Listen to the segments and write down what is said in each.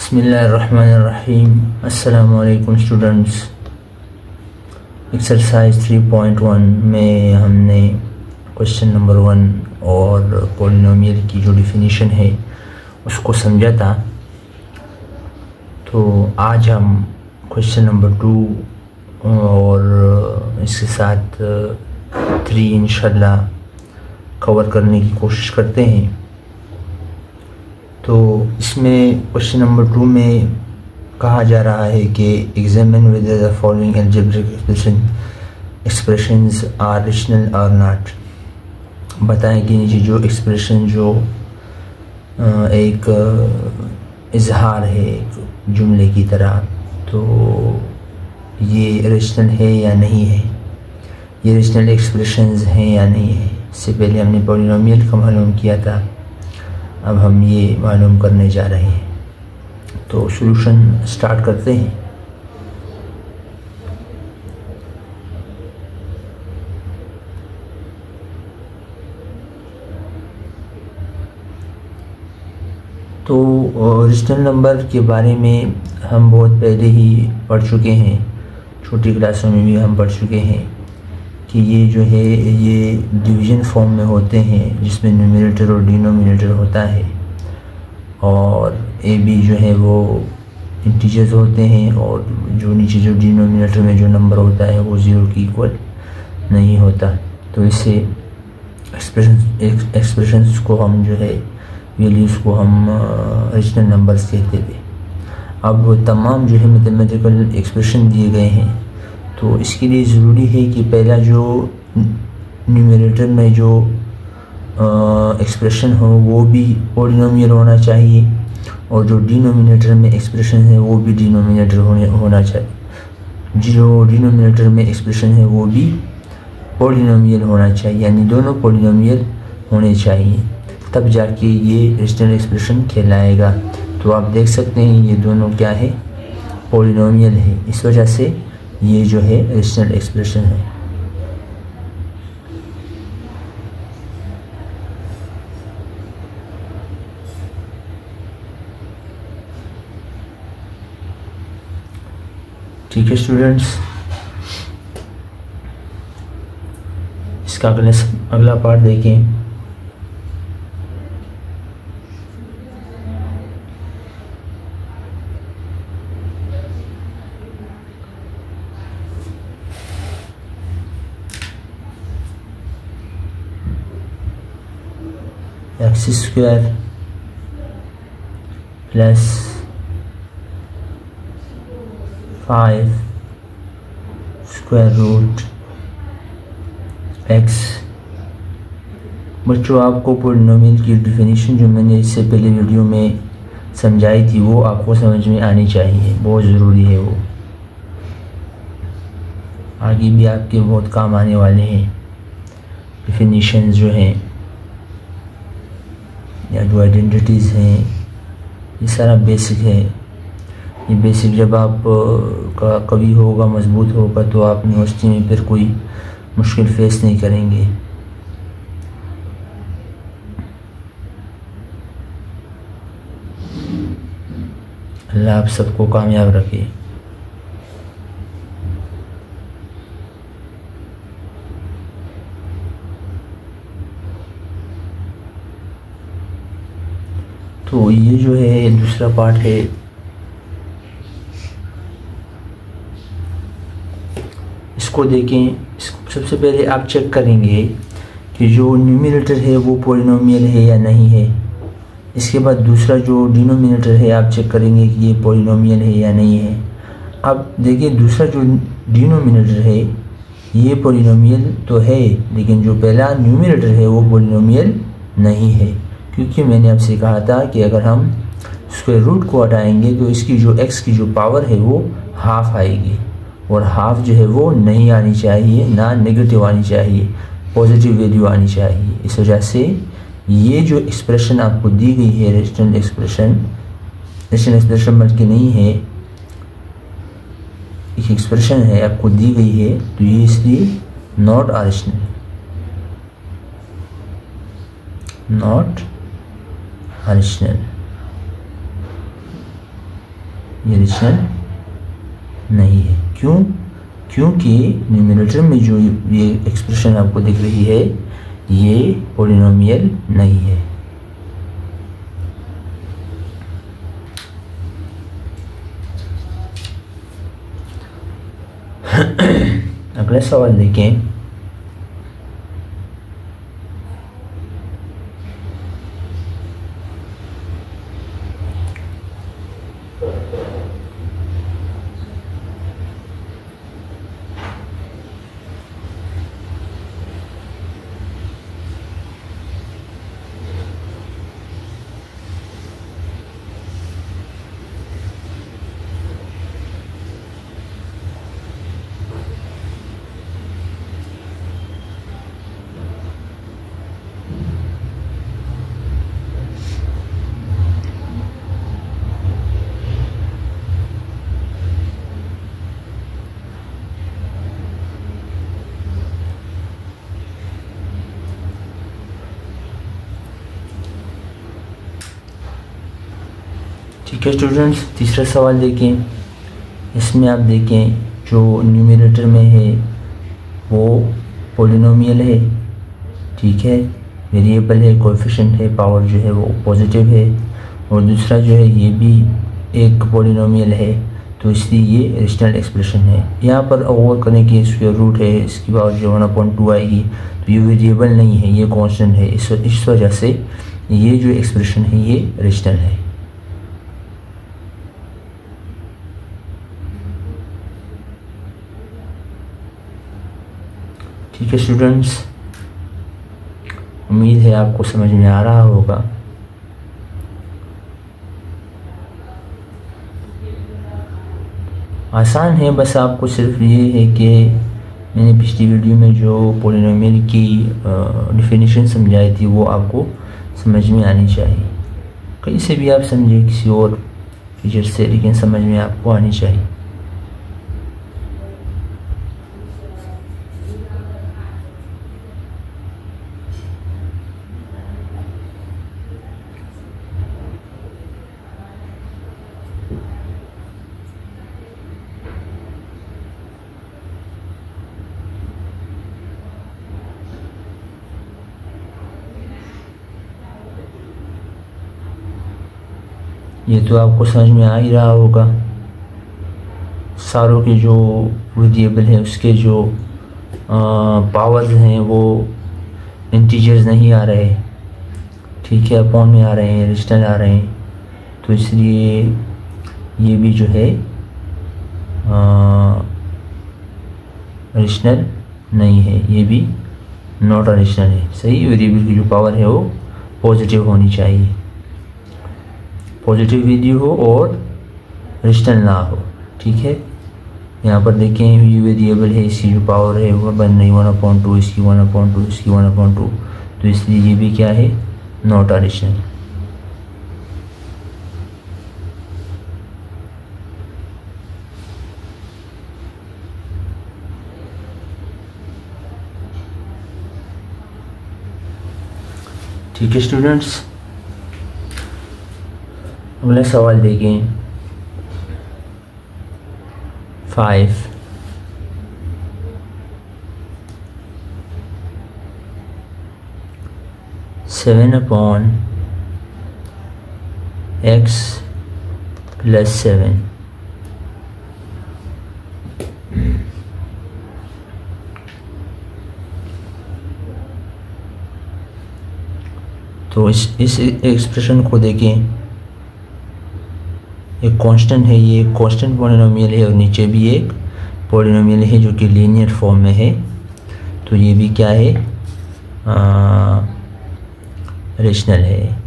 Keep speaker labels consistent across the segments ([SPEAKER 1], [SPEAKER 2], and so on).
[SPEAKER 1] बिस्मिल्लाहिर्रहमानिर्रहीम। अस्सलामु अलैकुम स्टूडेंट्स। एक्सरसाइज 3.1 में हमने क्वेश्चन नंबर 1 और पॉलिनोमियल की जो डिफिनीशन है उसको समझा था। तो आज हम क्वेश्चन नंबर 2 और इसके साथ 3 इंशाल्लाह कवर करने की कोशिश करते हैं। तो इसमें क्वेश्चन नंबर 2 में कहा जा रहा है कि examine whether the following algebraic expressions are rational और नॉट। बताएं कि नीचे जो एक्सप्रेशन जो एक इजहार है एक जुमले की तरह, तो ये रेशनल है या नहीं है, ये रेशनल एक्सप्रेशंस हैं या नहीं है। इससे पहले हमने पॉलिनोमियल का मालूम किया था, अब हम ये मालूम करने जा रहे हैं। तो सॉल्यूशन स्टार्ट करते हैं। तो रेशनल नंबर के बारे में हम बहुत पहले ही पढ़ चुके हैं, छोटी क्लासों में भी हम पढ़ चुके हैं कि ये जो है ये डिवीज़न फॉर्म में होते हैं, जिसमें न्यूमरेटर और डिनोमिनेटर होता है, और ए बी जो है वो इंटीजर्स होते हैं, और जो नीचे जो डिनोमिनेटर में जो नंबर होता है वो 0 की इक्वल नहीं होता। तो इससे एक्सप्रेशंस को हम जो है वैल्यूज़ को हम रेशनल नंबर्स कहते थे। अब वो तमाम जो है मैथमेटिकल एक्सप्रेशन दिए गए हैं, तो इसके लिए ज़रूरी है कि पहला जो न्यूमरेटर में जो एक्सप्रेशन हो वो भी पॉलिनोमियल होना चाहिए, और जो डिनोमिनेटर में एक्सप्रेशन है वो भी डिनोमिनेटर होना चाहिए। जो डिनोमिनेटर में एक्सप्रेशन है वो भी पॉलिनोमियल होना चाहिए, यानी दोनों पॉलिनोमियल होने चाहिए, तब जाके ये रेशनल एक्सप्रेशन कहलाएगा। तो आप देख सकते हैं ये दोनों क्या है, पॉलिनोमियल है, इस वजह से ये जो है रेशनल एक्सप्रेशन है। ठीक है स्टूडेंट्स, इसका अगला पार्ट देखें। X square plus 5 square root x. बच्चों, आपको पॉलिनोमियल की डिफिनीशन जो मैंने इससे पहले वीडियो में समझाई थी वो आपको समझ में आनी चाहिए, बहुत ज़रूरी है। वो आगे भी आपके बहुत काम आने वाले हैं। डिफिनीशंस जो हैं या जो आइडेंटिटीज़ हैं, ये सारा बेसिक है। ये बेसिक जब आप का कभी होगा, मजबूत होगा, तो आप यूनिवर्सिटी में फिर कोई मुश्किल फेस नहीं करेंगे। अल्लाह आप सबको कामयाब रखे। तो ये जो है दूसरा पार्ट है। इसको देखें। सबसे पहले आप चेक करेंगे कि जो न्यूमरेटर है वो पॉलिनोमियल है या नहीं है। इसके बाद दूसरा जो डिनोमिनेटर है आप चेक करेंगे कि ये पॉलिनोमियल है या नहीं है। अब देखिए, दूसरा जो डिनोमिनेटर है ये पॉलिनोमियल तो है, लेकिन जो पहला न्यूमरेटर है वो पॉलिनोमियल नहीं है, क्योंकि मैंने आपसे कहा था कि अगर हम स्क्वायर रूट को हटाएंगे तो इसकी जो x की जो पावर है वो हाफ आएगी, और हाफ जो है वो नहीं आनी चाहिए, ना नेगेटिव आनी चाहिए, पॉजिटिव वैल्यू आनी चाहिए। इस वजह से ये जो एक्सप्रेशन आपको दी गई है रेशनल एक्सप्रेशन बल्कि नहीं है, एक एक्सप्रेशन है आपको दी गई है, तो ये इसलिए नॉट रेशनल, नॉट रेशनल। ये रेशनल नहीं है। क्यों? क्योंकि न्यूमरेटर में जो ये एक्सप्रेशन आपको दिख रही है ये पॉलिनोमियल नहीं है। अगला सवाल देखें। ठीक है स्टूडेंट्स, तीसरा सवाल देखें। इसमें आप देखें जो न्यूमरेटर में है वो पॉलिनोमियल है, ठीक है, वेरिएबल है, कोएफिशिएंट है, पावर जो है वो पॉजिटिव है, और दूसरा जो है ये भी एक पॉलिनोमियल है, तो इसलिए ये रेशनल एक्सप्रेशन है। यहाँ पर ओवर करने की स्क्वायर रूट है, इसकी पावर जो 1/2 आएगी, तो ये वेरिएबल नहीं है, ये कांस्टेंट है। इस वजह से ये जो एक्सप्रेशन है ये रेशनल है। ठीक है स्टूडेंट्स, उम्मीद है आपको समझ में आ रहा होगा। आसान है, बस आपको सिर्फ ये है कि मैंने पिछली वीडियो में जो पॉलिनोमियल की डेफिनेशन समझाई थी वो आपको समझ में आनी चाहिए। कहीं से भी आप समझे किसी और टीचर से, लेकिन समझ में आपको आनी चाहिए। ये तो आपको समझ में आ ही रहा होगा। सारों के जो वेरिएबल हैं उसके जो पावर्स हैं वो इंटीजर्स नहीं आ रहे, ठीक है, अपॉन में आ रहे हैं, रेशनल आ रहे हैं, तो इसलिए ये भी जो है रेशनल नहीं है, ये भी नॉट रेशनल है। सही, वेरिएबल की जो पावर है वो पॉजिटिव होनी चाहिए, पॉजिटिव वैल्यू हो और रेशनल ना हो, ठीक है। यहाँ पर देखें ये वेरिएबल है, इसकी जो पावर है वो बन रही 1/2, इसकी 1/2, इसकी 1/2, तो इसलिए ये भी क्या है, नॉट रेशनल। ठीक है स्टूडेंट्स, अगला सवाल देखें। 5 7/x + 7। तो इस एक्सप्रेशन को देखें, एक कांस्टेंट है, ये एक कांस्टेंट पॉलिनोमियल है, और नीचे भी एक पॉलिनोमियल है जो कि लीनियर फॉर्म में है, तो ये भी क्या है, रेशनल है।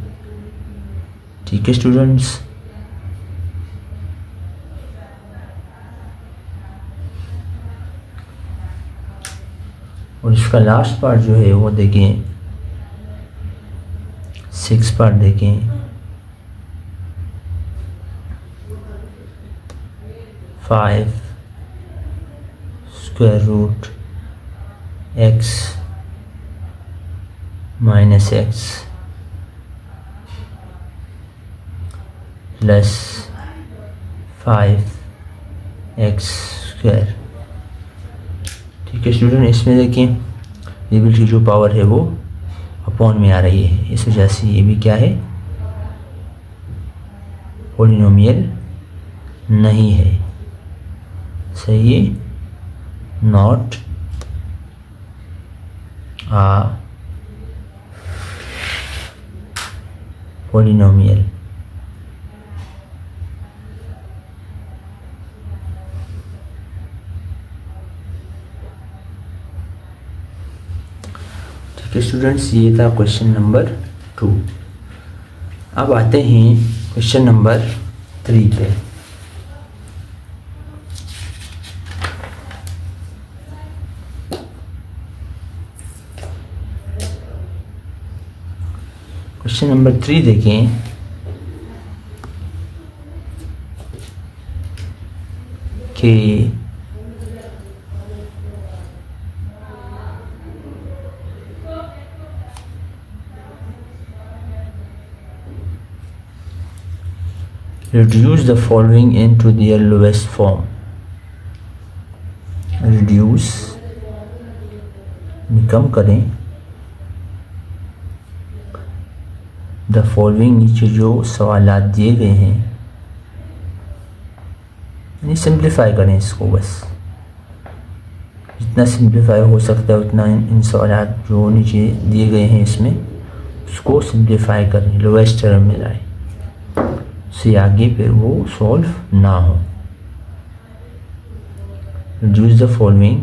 [SPEAKER 1] ठीक है स्टूडेंट्स, और इसका लास्ट पार्ट जो है वो देखें, 6 पार्ट देखें। 5 √x - x + 5x²। ठीक है स्टूडेंट, इसमें देखिए वेरिएबल की जो पावर है वो अपॉन में आ रही है, इस वजह से ये भी क्या है, पॉलिनोमियल नहीं है। सही है, नॉट आ पॉलिनोमियल। ठीक है स्टूडेंट्स, ये था क्वेश्चन नंबर 2। अब आते हैं क्वेश्चन नंबर 3 पे। क्वेश्चन नंबर 3 देखें। कि reduce the following into their lowest form। reduce कम करें द फॉलोइंग, नीचे जो सवालात दिए गए हैं, यानी सिंप्लीफाई करें इसको, बस जितना सिंप्लीफाई हो सकता है उतना इन सवालात जो नीचे दिए गए हैं इसमें उसको सिंप्लीफाई करें, लोएस्ट टर्म में लाएं, से आगे फिर वो सॉल्व ना हो। Reduce the following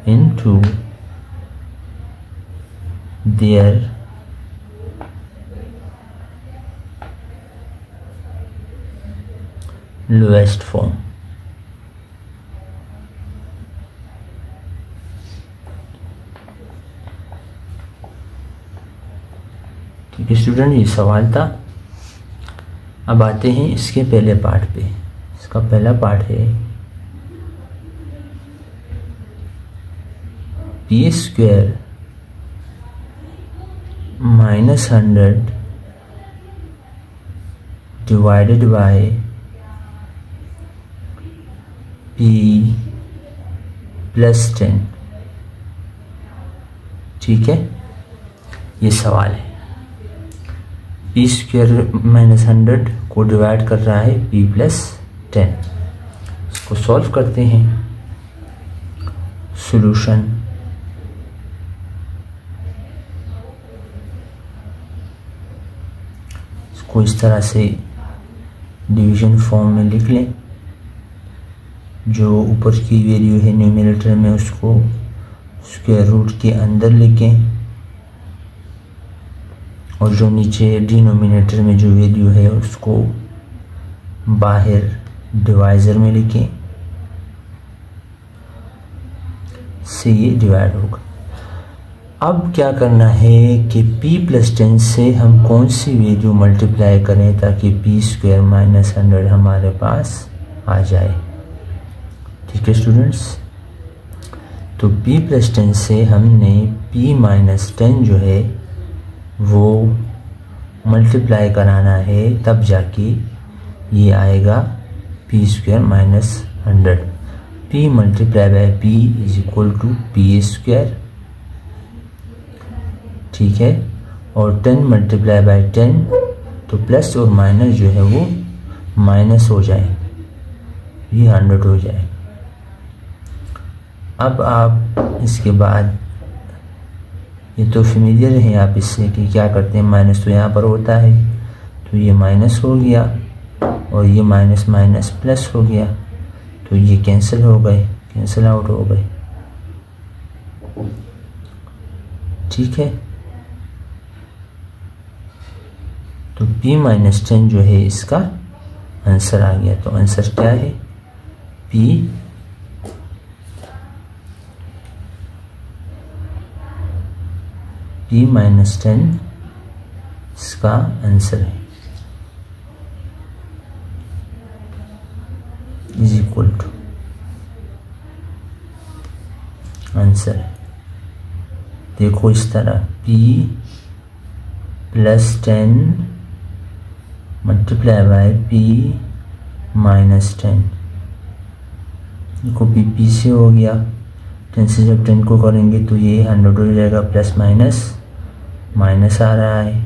[SPEAKER 1] into their lowest form. ठीक है स्टूडेंट, ये सवाल था। अब आते हैं इसके पहले पार्ट पे। इसका पहला पार्ट है p² -100 डिवाइडेड बाय p + 10। ठीक है, ये सवाल है। p² -100 को डिवाइड कर रहा है p + 10। इसको सॉल्व करते हैं। सॉल्यूशन इसको इस तरह से डिवीजन फॉर्म में लिख लें। जो ऊपर की वैल्यू है न्यूमरेटर में उसको स्क्वायर रूट के अंदर लिखें, और जो नीचे डिनोमिनेटर में जो वैल्यू है उसको बाहर डिवाइज़र में लिखें, से ये डिवाइड होगा। अब क्या करना है कि p + 10 से हम कौन सी वैल्यू मल्टीप्लाई करें ताकि p² -100 हमारे पास आ जाए। ठीक है स्टूडेंट्स, तो p + 10 से हमने p - 10 जो है वो मल्टीप्लाई कराना है, तब जाके ये आएगा p² -100। p × p = p²। ठीक है, और 10 × 10 तो प्लस और माइनस जो है वो माइनस हो जाए, ये 100 हो जाए। अब आप इसके बाद ये तो फेमिलियर हैं आप इससे कि क्या करते हैं, माइनस तो यहाँ पर होता है तो ये माइनस हो गया और ये माइनस माइनस प्लस हो गया, तो ये कैंसिल हो गए, कैंसिल आउट हो गए। ठीक है, तो p - 10 जो है इसका आंसर आ गया। तो आंसर क्या है, p -10 इसका आंसर है, = आंसर है। देखो इस तरह p + 10 × p -10। देखो पी से हो गया, 10 से जब 10 को करेंगे तो ये 100 हो जाएगा, प्लस माइनस माइनस आ रहा है,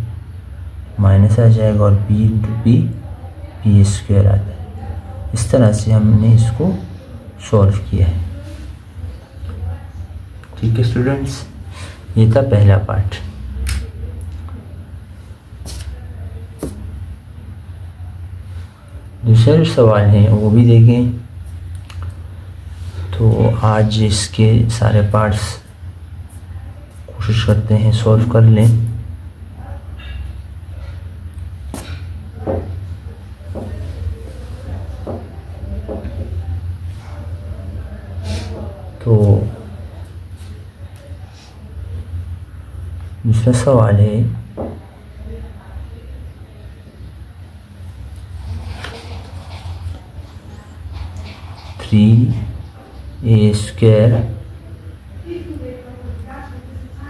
[SPEAKER 1] माइनस आ जाएगा और p इंटू पी स्क्वायर आता है। इस तरह से हमने इसको सॉल्व किया है। ठीक है स्टूडेंट्स, ये था पहला पार्ट। दूसरा जो सवाल है वो भी देखें। तो आज इसके सारे पार्ट्स कोशिश करते हैं सॉल्व कर लें। तो दूसरा सवाल है, a square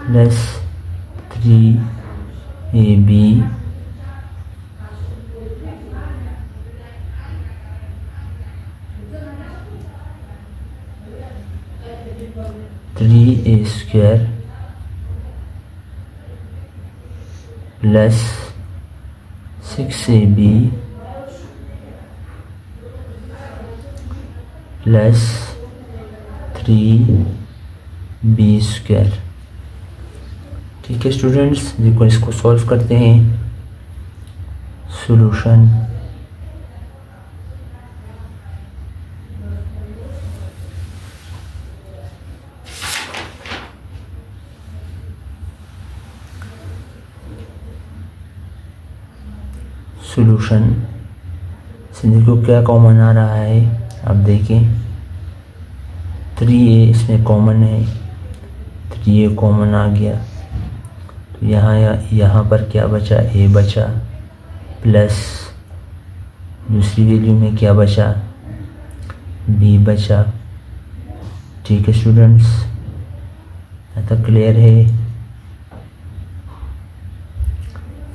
[SPEAKER 1] plus 3ab square plus 6ab plus 3b square. ठीक है स्टूडेंट्स, देखो इसको सॉल्व करते हैं। सॉल्यूशन से देखो क्या कॉमन आ रहा है। अब देखें 3a इसमें कॉमन है, 3a कॉमन आ गया, तो यहाँ पर क्या बचा, a बचा, प्लस दूसरी वैल्यू में क्या बचा, b बचा। ठीक है स्टूडेंट्स, यहाँ तक क्लियर है।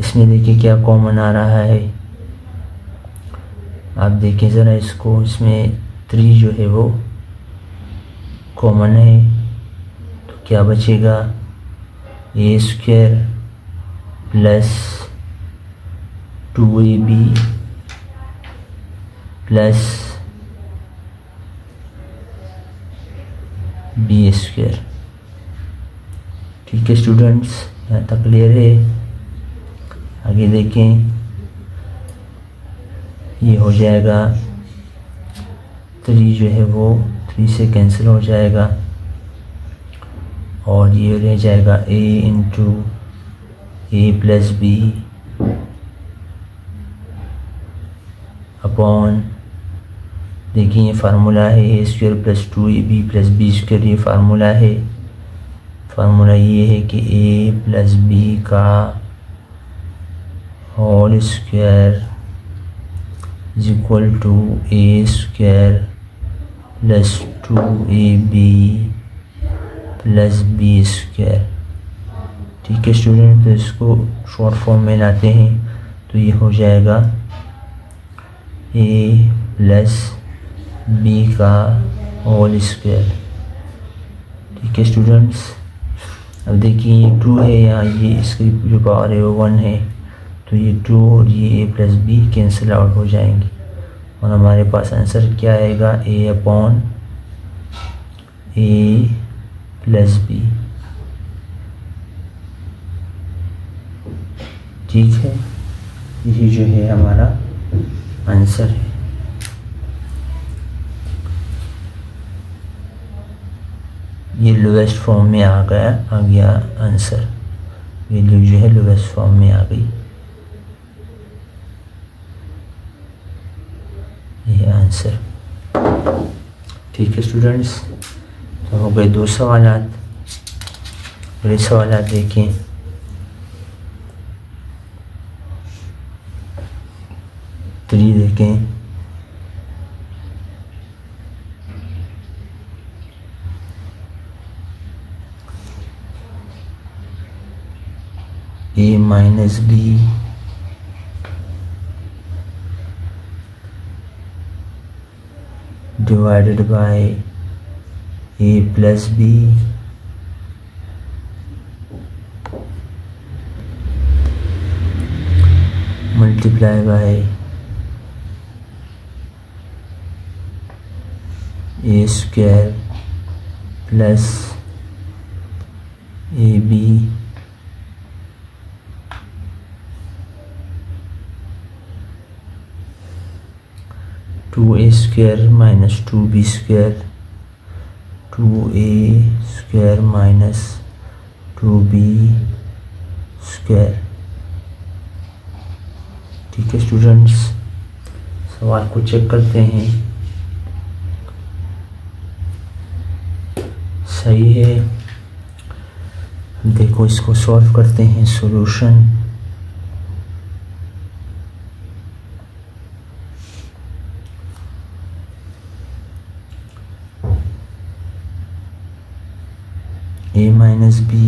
[SPEAKER 1] इसमें देखिए क्या कॉमन आ रहा है, आप देखें ज़रा इसको, इसमें 3 जो है वो कॉमन है, तो क्या बचेगा, a square plus 2ab plus b square. ठीक है स्टूडेंट्स, यहाँ तक क्लियर है। आगे देखें, ये हो जाएगा 3 जो है वो 3 से कैंसिल हो जाएगा और ये रह जाएगा a into a plus b upon, देखिए ये फार्मूला है a square plus 2ab plus b square. ये फार्मूला है, फार्मूला ये है कि a प्लस बी का whole square is equal to a square plus 2ab plus b square. ठीक है स्टूडेंट, तो इसको शॉर्ट फॉर्म में लाते हैं तो ये हो जाएगा a प्लस b का होल स्क्वायर। ठीक है स्टूडेंट्स, अब देखिए ये 2 है, यहाँ ये इसकी जो पावर है वो 1 है, तो ये 2 और ये a plus b cancel out हो जाएंगे और हमारे पास आंसर क्या आएगा, a upon a plus b. ठीक है, यही जो है हमारा आंसर है। ये लोवेस्ट फॉर्म में आ गया आंसर, वैल्यू जो है लोवेस्ट फॉर्म में आ गई। ये आंसर। ठीक है स्टूडेंट्स, तो हो गए 2 सवालात। बड़े सवालात देखें। थ्री देखें, a minus b divided by a plus b multiply by a square plus a b two a square minus two b square two a square minus two b square. ठीक है स्टूडेंट्स, सवाल को check करते हैं। सही है, देखो इसको सॉल्व करते हैं। Solution a minus b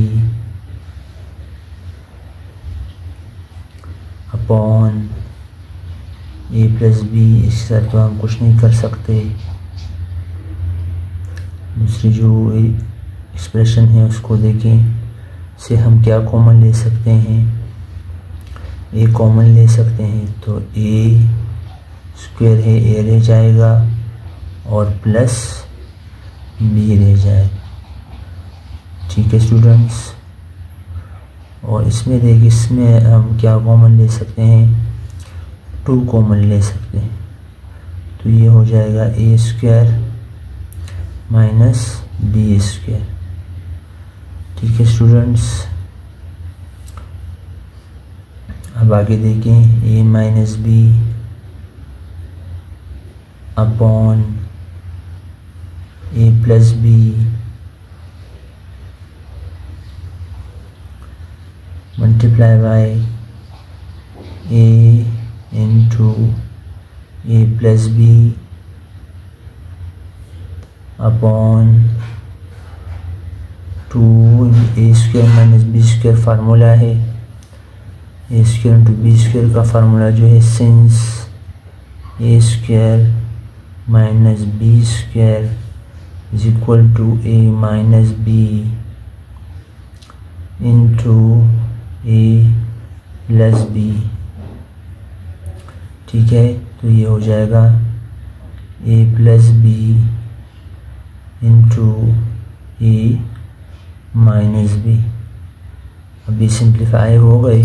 [SPEAKER 1] upon a plus b, इसके साथ तो हम कुछ नहीं कर सकते। दूसरी जो एक्सप्रेशन है उसको देखें, से हम क्या कॉमन ले सकते हैं, ए कॉमन ले सकते हैं तो ए स्क्वायर है, ए रह जाएगा और प्लस बी रह जाएगा। ठीक है स्टूडेंट्स, और इसमें देखिए इसमें हम क्या कॉमन ले सकते हैं, टू कॉमन ले सकते हैं तो ये हो जाएगा a square minus b square. ठीक है स्टूडेंट्स, अब आगे देखें, a minus b upon a plus b multiply by a into a plus b upon two a square minus b square formula है। A square into b square का formula जो है, since a square minus b square is equal to a minus b into a plus b. ठीक है, तो ये हो जाएगा ए प्लस बी इंटू ए माइनस बी। अभी सिंप्लीफाई हो गए,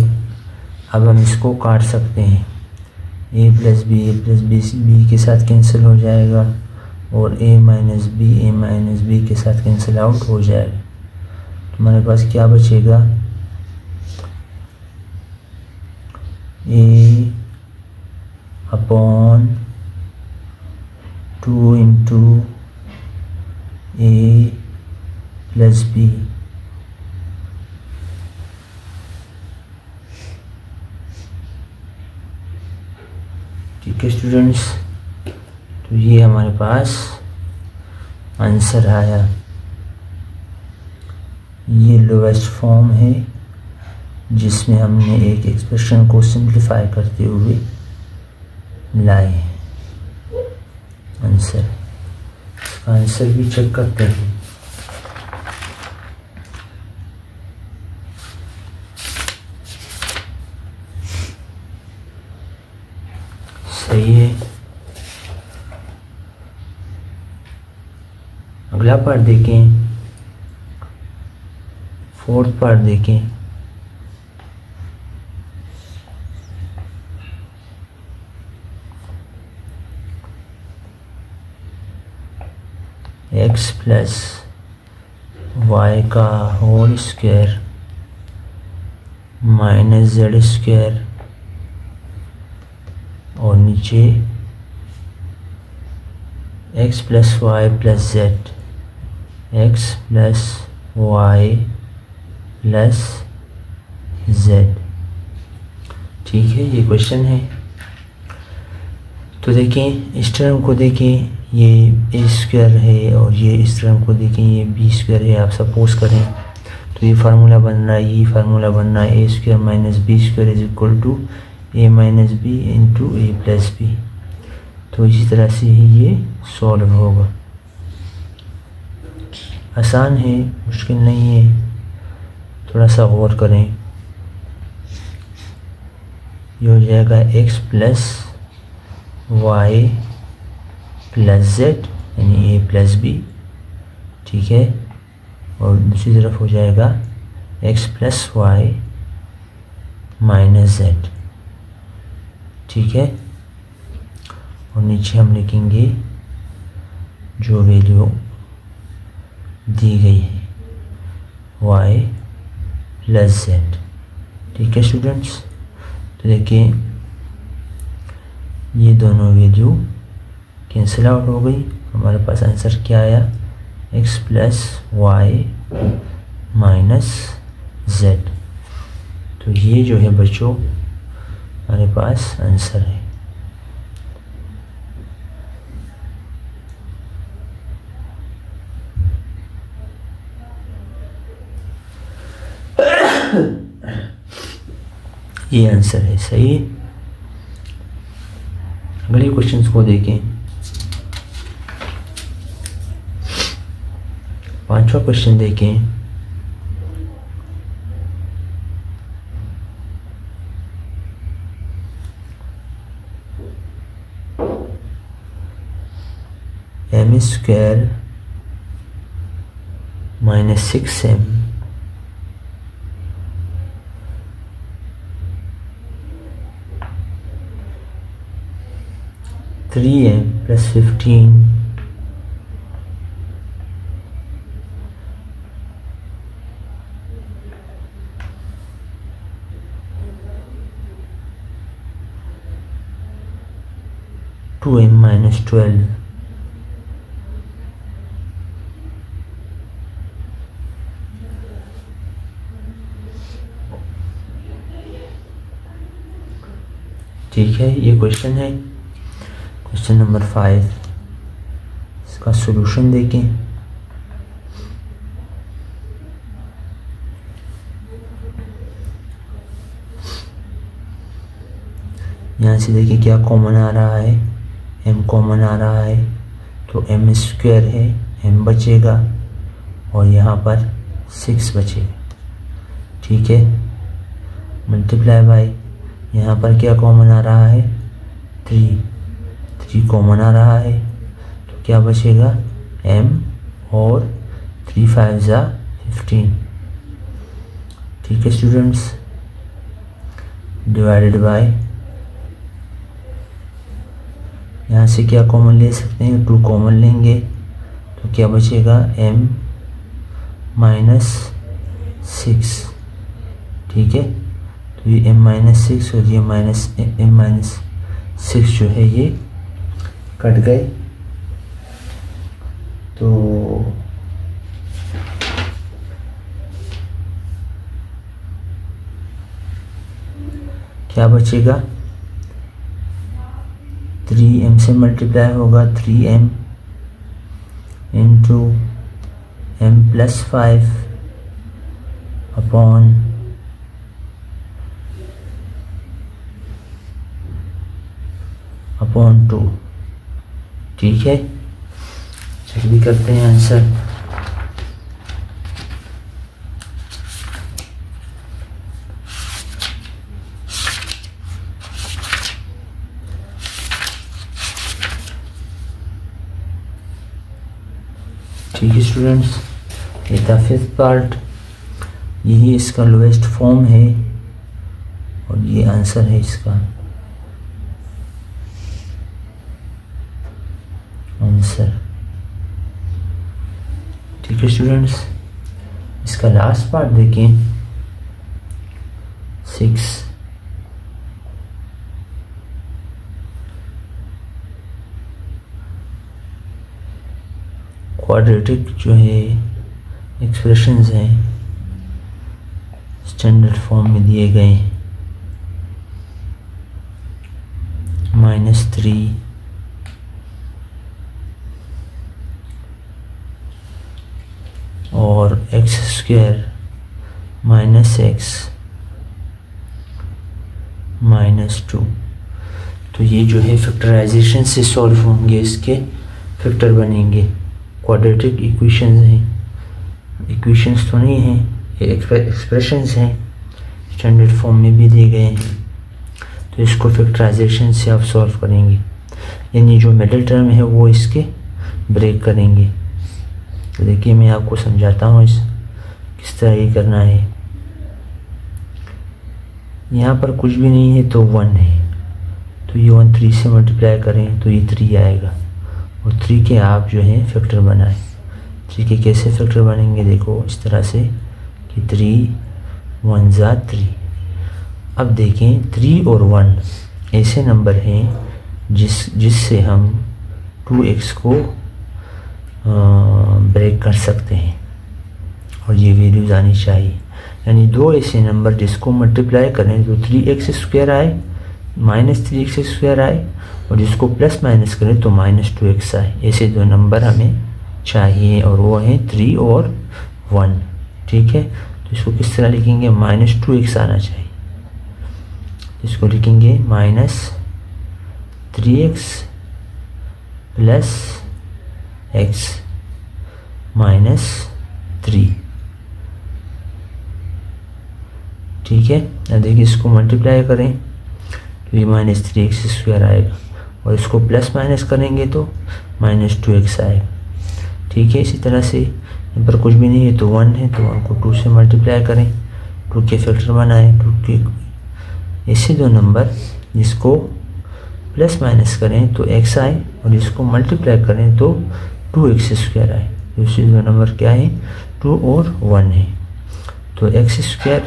[SPEAKER 1] अब हम इसको काट सकते हैं। ए प्लस बी के साथ कैंसिल हो जाएगा और ए माइनस बी के साथ कैंसिल आउट हो जाएगा। तो हमारे पास क्या बचेगा, ए upon two into a plus b. ठीक है स्टूडेंट्स, तो ये हमारे पास आंसर आया। ये लोएस्ट फॉर्म है जिसमें हमने एक एक्सप्रेशन को सिंप्लीफाई करते हुए लाए आंसर। आंसर भी चेक करते हैं। सही है, अगला पार्ट देखें, फोर्थ पार्ट देखें। एक्स प्लस वाई का whole square minus z square और नीचे x plus y plus z, x plus y plus z. ठीक है, ये क्वेश्चन है। तो देखें, इस टर्म को देखें, ये ए स्क्वायर है और ये इस टर्म को देखें, ये बी स्क्वायर है। आप सपोज करें तो ये फार्मूला बन रहा है, ये फार्मूला बन रहा है, a square minus b square is equal to a minus b into a plus b. तो इसी तरह से ही ये सॉल्व होगा। आसान है, मुश्किल नहीं है, थोड़ा सा गौर करें। ये हो जाएगा x plus y plus z यानी a प्लस बी, ठीक है। और दूसरी तरफ हो जाएगा x plus y minus z, ठीक है। और नीचे हम लिखेंगे जो वैल्यू दी गई है y प्लस जेड, ठीक है स्टूडेंट्स। तो देखिए ये दोनों वैल्यू कैंसिल आउट हो गई, हमारे पास आंसर क्या आया, x plus y minus z. तो ये जो है बच्चों हमारे पास आंसर है। ये आंसर है, सही। अगले क्वेश्चंस को देखें। पांचवा क्वेश्चन देखें। M square minus 6m three m plus 15 2m minus 12 ठीक है। ये क्वेश्चन है, क्वेश्चन नंबर 5। इसका सॉल्यूशन देखें। यहाँ से देखिए क्या कॉमन आ रहा है, m कॉमन आ रहा है, तो m स्क्वायर है, m बचेगा और यहाँ पर 6 बचेगा, ठीक है। मल्टीप्लाई बाय यहाँ पर क्या कॉमन आ रहा है, 3 कॉमन आ रहा है, तो क्या बचेगा m और 3 5 जा 15, ठीक है स्टूडेंट्स। डिवाइडेड बाय यहाँ से क्या कॉमन ले सकते हैं, 2 कॉमन लेंगे तो क्या बचेगा m माइनस 6, ठीक है। तो ये m माइनस 6 और ये m माइनस 6 जो है ये कट गए, तो क्या बचेगा, 3m से मल्टीप्लाई होगा, 3m into m plus 5 upon 2, ठीक है। चेक भी करते हैं आंसर। ठीक है स्टूडेंट्स, ये था 5th पार्ट, यही इसका लोएस्ट फॉर्म है और ये आंसर है इसका आंसर, ठीक है स्टूडेंट्स। इसका लास्ट पार्ट देखें, 6। क्वाड्रेटिक जो है एक्सप्रेशंस हैं स्टैंडर्ड फॉर्म में दिए गए हैं, -3 और x square minus x minus 2। तो तो ये जो है फैक्टराइजेशन से सॉल्व होंगे, इसके फैक्टर बनेंगे। क्वाड्रेटिक इक्वेशंस हैं, इक्वेशंस तो नहीं हैं, ये एक्सप्रेशंस हैं, स्टैंडर्ड फॉर्म में भी दिए गए हैं। तो इसको फैक्टराइजेशन से आप सॉल्व करेंगे, यानी जो मिडिल टर्म है वो इसके ब्रेक करेंगे। तो देखिए मैं आपको समझाता हूँ इस किस तरह ये करना है। यहाँ पर कुछ भी नहीं है तो 1 है, तो ये 1 3 से मल्टीप्लाई करें तो ये 3 आएगा, और 3 के आप जो है फैक्टर बनाएं। 3 के कैसे फैक्टर बनेंगे, देखो इस तरह से कि 3 1 ज़ा 3। अब देखें 3 और 1 ऐसे नंबर हैं जिससे हम 2x को ब्रेक कर सकते हैं, और ये वैल्यूज़ आनी चाहिए। यानी दो ऐसे नंबर जिसको मल्टीप्लाई करें तो 3x² आए, -3x² आए, और जिसको प्लस माइनस करें तो -2x आए। ऐसे दो नंबर हमें चाहिए, और वो हैं 3 और 1। ठीक है, तो इसको किस तरह लिखेंगे, -2x आना चाहिए। इसको लिखेंगे -3x + x -3। ठीक है, अब देखिए इसको मल्टीप्लाई करें तो ये -3x² आएगा, और इसको प्लस माइनस करेंगे तो -2x आएगा। ठीक है, इसी तरह से यहाँ पर कुछ भी नहीं है तो 1 है, तो 1 को 2 से मल्टीप्लाई करें, 2 के फैक्टर बनाएं। 2 के ऐसे दो नंबर जिसको प्लस माइनस करें तो x आए, और जिसको मल्टीप्लाई करें तो 2x² आए। दूसरे दो नंबर क्या है, 2 और 1 है, तो x²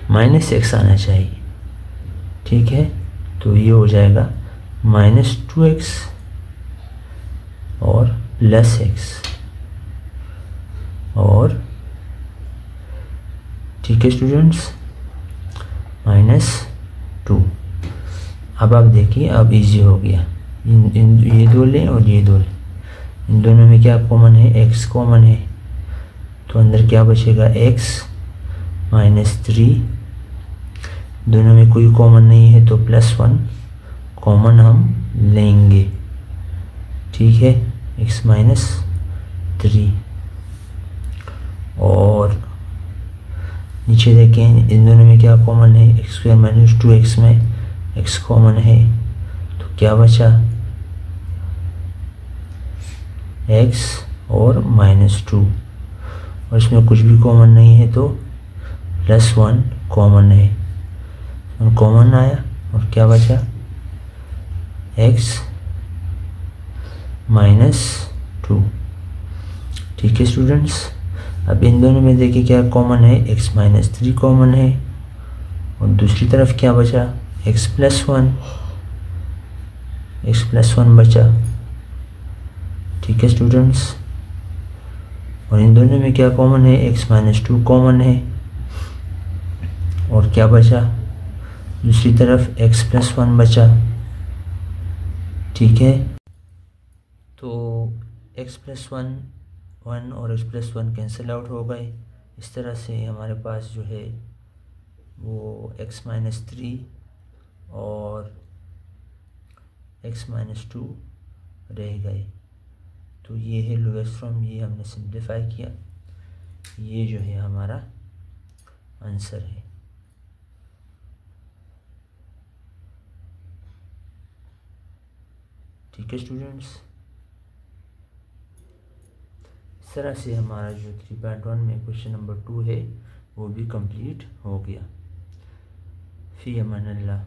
[SPEAKER 1] -x आना चाहिए। ठीक है, तो ये हो जाएगा -2x और +x, और ठीक है स्टूडेंट्स -2। अब आप देखिए अब इजी हो गया, ये दो लें और ये दो लें, इन दोनों में क्या कॉमन है, x कॉमन है, तो अंदर क्या बचेगा, x -3। दोनों में कोई कॉमन नहीं है तो +1 कॉमन हम लेंगे। ठीक है, x -3, और नीचे देखें इन दोनों में क्या कॉमन है, x² - 2x में x कॉमन है, तो क्या बचा, x और -2, और इसमें कुछ भी कॉमन नहीं है तो +1 कॉमन है, कॉमन आया, और क्या बचा, x -2। ठीक है स्टूडेंट्स, अब इन दोनों में देखिए क्या कॉमन है, x -3 कॉमन है, और दूसरी तरफ क्या बचा, x +1 बचा। ठीक है स्टूडेंट्स, और इन दोनों में क्या कॉमन है, x -2 कॉमन है, और क्या बचा, दूसरी तरफ x +1 बचा। ठीक है, तो x +1 1 और x +1 कैंसिल आउट हो गए। इस तरह से हमारे पास जो है वो x -3 और x -2 रह गए। तो ये है लोएस्ट फॉर्म, ये हमने सिंप्लीफाई किया, ये जो है हमारा आंसर है। ठीक है स्टूडेंट्स, इस तरह से हमारा जो 3.1 में क्वेश्चन नंबर 2 है वो भी कंप्लीट हो गया। फ़ी अमान अल्लाह।